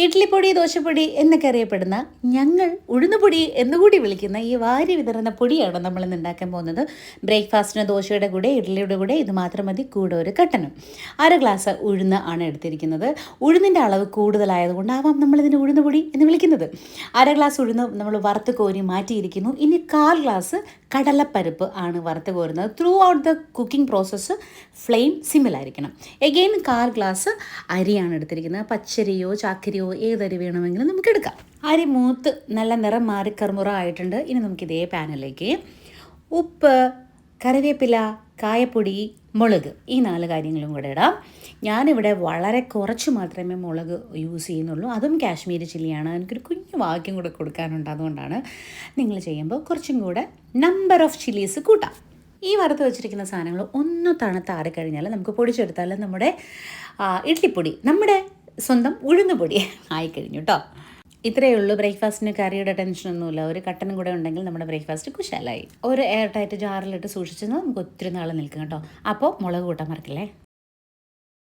ഇഡ്ലിപ്പൊടി, ദോശപ്പൊടി എന്നൊക്കെ അറിയപ്പെടുന്ന ഞങ്ങൾ ഉഴുന്നുപൊടി എന്നുകൂടി വിളിക്കുന്ന ഈ വാരി വിതറുന്ന പൊടിയാണ് നമ്മൾ ഇന്ന് ഉണ്ടാക്കാൻ പോകുന്നത്. ബ്രേക്ക്ഫാസ്റ്റിന് ദോശയുടെ കൂടെ ഇഡ്ലിയുടെ കൂടെ ഇത് മാത്രം മതി, കൂടെ ഒരു കട്ടനും. 1/2 ഗ്ലാസ് ഉഴുന്ന് ആണ് എടുത്തിരിക്കുന്നത്. ഉഴുന്നിൻ്റെ അളവ് കൂടുതലായതുകൊണ്ടാവാം നമ്മളിതിന് ഉഴുന്നുപൊടി എന്ന് വിളിക്കുന്നത്. 1/2 ഗ്ലാസ് ഉഴുന്ന് നമ്മൾ വറുത്ത് കോരി മാറ്റിയിരിക്കുന്നു. ഇനി 1/4 ഗ്ലാസ് കടലപ്പരിപ്പ് ആണ് വറുത്ത് കോരുന്നത്. Throughout the cooking process flame സിമ്മിലായിരിക്കണം. എഗെയിൻ 1/4 ഗ്ലാസ് അരിയാണ് എടുത്തിരിക്കുന്നത്. പച്ചരിയോ ചാക്കരിയോ ഏതരി വേണമെങ്കിലും നമുക്ക് എടുക്കാം. അരി മൂത്ത് നല്ല നിറം മാറി കറുമുറ ആയിട്ടുണ്ട്. ഇനി നമുക്ക് ഇതേ പാനിലേക്ക് ഉപ്പ്, കറിവേപ്പില, കായപ്പൊടി, മുളക്, ഈ 4 കാര്യങ്ങളും കൂടെ ഇടാം. ഞാനിവിടെ വളരെ കുറച്ച് മാത്രമേ മുളക് യൂസ് ചെയ്യുന്നുള്ളൂ. അതും കാശ്മീരി ചില്ലിയാണ്. എനിക്കൊരു കുഞ്ഞു വാക്യം കൂടെ കൊടുക്കാനുണ്ട്. അതുകൊണ്ടാണ് നിങ്ങൾ ചെയ്യുമ്പോൾ കുറച്ചും കൂടെ നമ്പർ ഓഫ് ചില്ലീസ് കൂട്ടാം. ഈ വറുത്ത് വെച്ചിരിക്കുന്ന സാധനങ്ങൾ ഒന്ന് തണുത്താറിക്കഴിഞ്ഞാൽ നമുക്ക് പൊടിച്ചെടുത്താൽ നമ്മുടെ ഇഡ്ലിപ്പൊടി, നമ്മുടെ സ്വന്തം ഉഴുന്നുപൊടി ആയിക്കഴിഞ്ഞു കേട്ടോ. ഇത്രയേ ഉള്ളൂ. ബ്രേക്ക്ഫാസ്റ്റിന് കറിയുടെ ടെൻഷനൊന്നുമില്ല. ഒരു കട്ടനും കൂടെ ഉണ്ടെങ്കിൽ നമ്മുടെ ബ്രേക്ക്ഫാസ്റ്റ് കുശാലായി. ഒരു എയർ ടൈറ്റ് ജാറിലിട്ട് സൂക്ഷിച്ചെന്നാൽ നമുക്ക് ഒത്തിരി നാൾ നിൽക്കും കേട്ടോ. അപ്പോൾ മുളക് കൂട്ടാൻ മറക്കില്ലേ.